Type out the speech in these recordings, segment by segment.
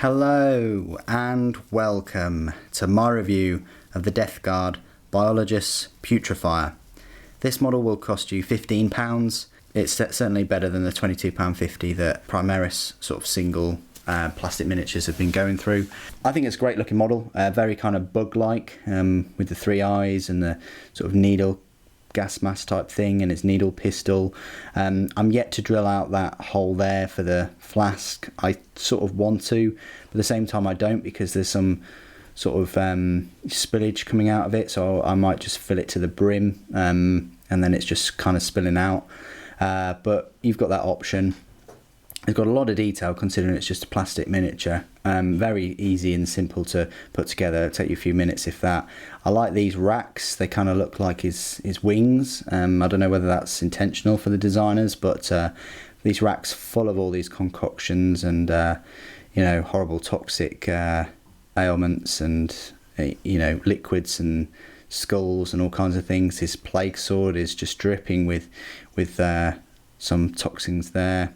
Hello and welcome to my review of the Death Guard Biologus Putrifier. This model will cost you £15. It's certainly better than the £22.50 that Primaris sort of single plastic miniatures have been going through. I think it's a great looking model, very kind of bug-like with the three eyes and the sort of needle gas mask type thing and its needle pistol. I'm yet to drill out that hole there for the flask. I sort of want to, but at the same time I don't, because there's some sort of spillage coming out of it, so I might just fill it to the brim and then it's just kind of spilling out. But you've got that option. It's got a lot of detail considering it's just a plastic miniature. Very easy and simple to put together. It'll take you a few minutes if that. I like these racks. They kind of look like his wings. I don't know whether that's intentional for the designers, but these racks full of all these concoctions and horrible toxic ailments and liquids and skulls and all kinds of things. His plague sword is just dripping with some toxins there,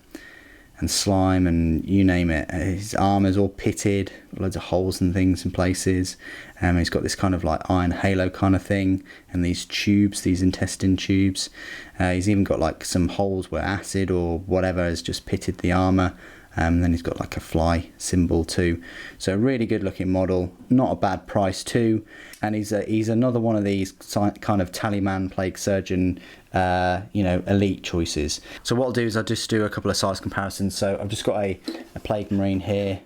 and slime and you name it. His armour's all pitted, loads of holes and things in places. He's got this kind of like iron halo kind of thing, and these tubes, these intestine tubes. He's even got like some holes where acid or whatever has just pitted the armour. Then he's got like a fly symbol too. So a really good looking model, not a bad price too. And he's another one of these kind of talisman plague surgeon elite choices. So what I'll do is I'll just do a couple of size comparisons. So I've just got a plague marine here.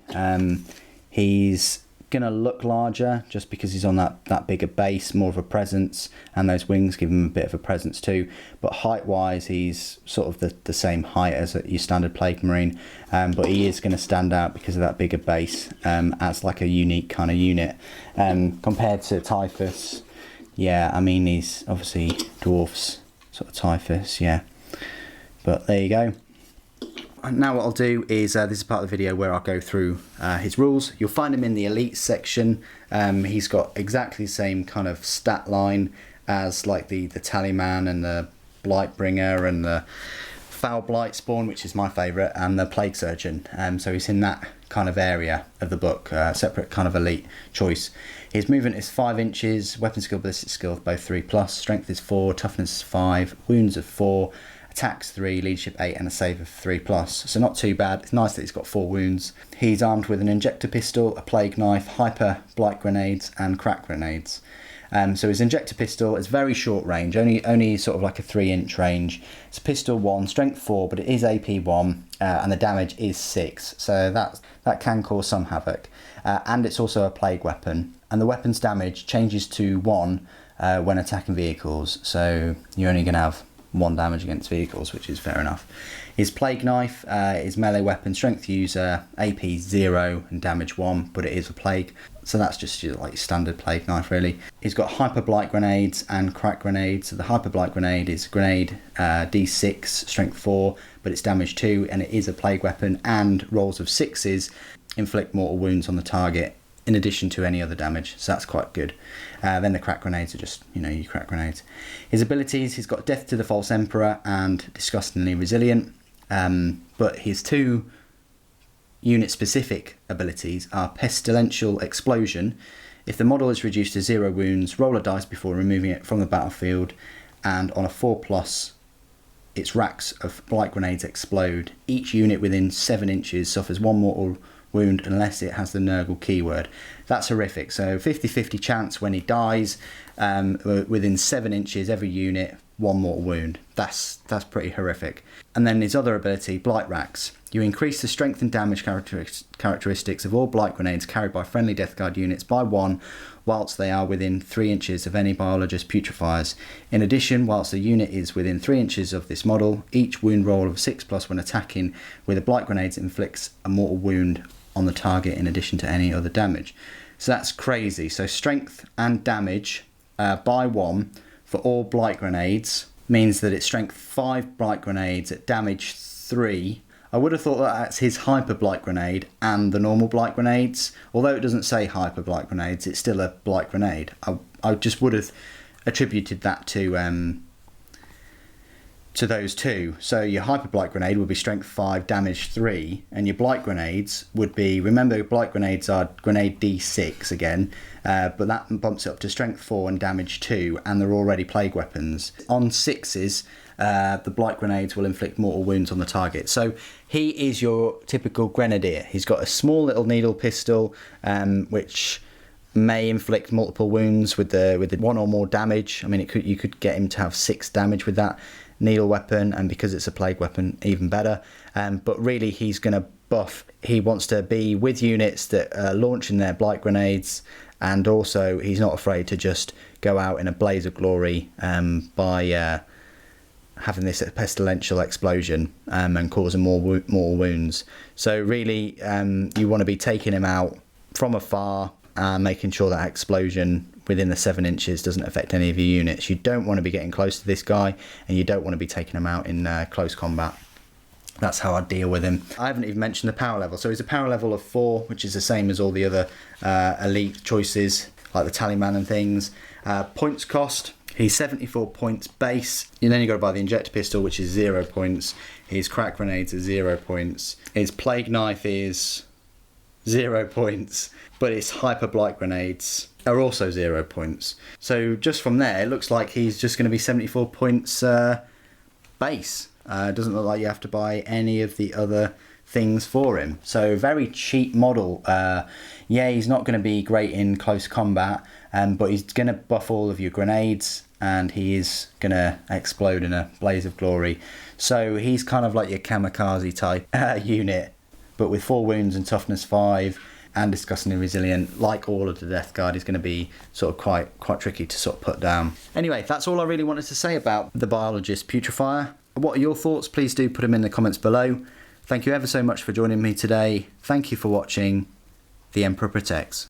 He's gonna look larger just because he's on that bigger base, more of a presence, and those wings give him a bit of a presence too. But height wise he's sort of the same height as your standard plague marine, but he is going to stand out because of that bigger base as like a unique kind of unit compared to Typhus. Yeah, I mean he's obviously dwarfs sort of Typhus, yeah, but there you go. Now what I'll do is, this is part of the video where I'll go through his rules. You'll find him in the elite section. He's got exactly the same kind of stat line as like the Taliman and the Blightbringer and the Foul Blight Spawn, which is my favourite, and the Plague Surgeon. So he's in that kind of area of the book, separate kind of elite choice. His movement is 5 inches, weapon skill, ballistic skill both 3+, strength is 4, toughness is 5, wounds of 4, attacks 3, leadership 8, and a save of 3+. So not too bad. It's nice that he's got 4 wounds. He's armed with an injector pistol, a plague knife, hyper blight grenades, and crack grenades. So his injector pistol is very short range, only sort of like a 3-inch range. It's pistol 1, strength 4, but it is AP 1, and the damage is 6. So that can cause some havoc. And it's also a plague weapon, and the weapon's damage changes to 1 when attacking vehicles. So you're only going to have 1 damage against vehicles, which is fair enough. His plague knife is melee weapon, strength user, AP 0 and damage 1, but it is a plague, so that's just like standard plague knife really. He's got hyper blight grenades and crack grenades. So the hyper blight grenade is grenade D6, strength 4, but it's damage 2, and it is a plague weapon, and rolls of 6s inflict mortal wounds on the target in addition to any other damage, so that's quite good. Then the crack grenades are just, your crack grenades. His abilities, he's got Death to the False Emperor and Disgustingly Resilient, but his 2 unit-specific abilities are Pestilential Explosion. If the model is reduced to 0 wounds, roll a dice before removing it from the battlefield, and on a 4+, its racks of blight grenades explode. Each unit within 7 inches suffers 1 mortal wound unless it has the Nurgle keyword. That's horrific. So 50-50 chance when he dies, within 7 inches every unit, 1 mortal wound. That's pretty horrific. And then his other ability, Blight Racks. You increase the strength and damage characteristics of all blight grenades carried by friendly Death Guard units by 1 whilst they are within 3 inches of any Biologus Putrifiers. In addition, whilst the unit is within 3 inches of this model, each wound roll of 6+ when attacking with a blight grenade inflicts a mortal wound on the target in addition to any other damage. So that's crazy. So strength and damage by 1 for all blight grenades means that it's strength 5 blight grenades at damage 3. I would have thought that that's his hyper blight grenade and the normal blight grenades. Although it doesn't say hyper blight grenades, it's still a blight grenade. I just would have attributed that to to those two. So your Hyper Blight Grenade would be Strength 5, Damage 3, and your Blight Grenades would be, remember Blight Grenades are Grenade D6 again, but that bumps it up to Strength 4 and Damage 2, and they're already Plague Weapons. On 6s, the Blight Grenades will inflict mortal wounds on the target. So he is your typical Grenadier. He's got a small little needle pistol, which may inflict multiple wounds with the 1 or more damage. I mean, you could get him to have 6 damage with that needle weapon, and because it's a plague weapon, even better. But really, he's going to buff. He wants to be with units that are launching their blight grenades, and also he's not afraid to just go out in a blaze of glory by having this pestilential explosion and causing more wounds. So really, you want to be taking him out from afar, making sure that explosion within the 7 inches doesn't affect any of your units. You don't want to be getting close to this guy, and you don't want to be taking him out in close combat. That's how I deal with him. I haven't even mentioned the power level. So he's a power level of 4, which is the same as all the other elite choices, like the Tallyman and things. Points cost, he's 74 points base. And then you've got to buy the Injector Pistol, which is 0 points. His Crack Grenades are 0 points. His Plague Knife is 0 points. But his Hyper Blight Grenades are also 0 points. So just from there, it looks like he's just going to be 74 points base. It doesn't look like you have to buy any of the other things for him. So very cheap model. Yeah, he's not going to be great in close combat, but he's going to buff all of your grenades, and he is going to explode in a blaze of glory. So he's kind of like your kamikaze type unit, but with 4 wounds and toughness 5, and disgustingly resilient. Like all of the Death Guard, is going to be sort of quite tricky to sort of put down. Anyway, that's all I really wanted to say about the Biologus Putrifier. What are your thoughts? Please do put them in the comments below. Thank you ever so much for joining me today. Thank you for watching. The Emperor Protects.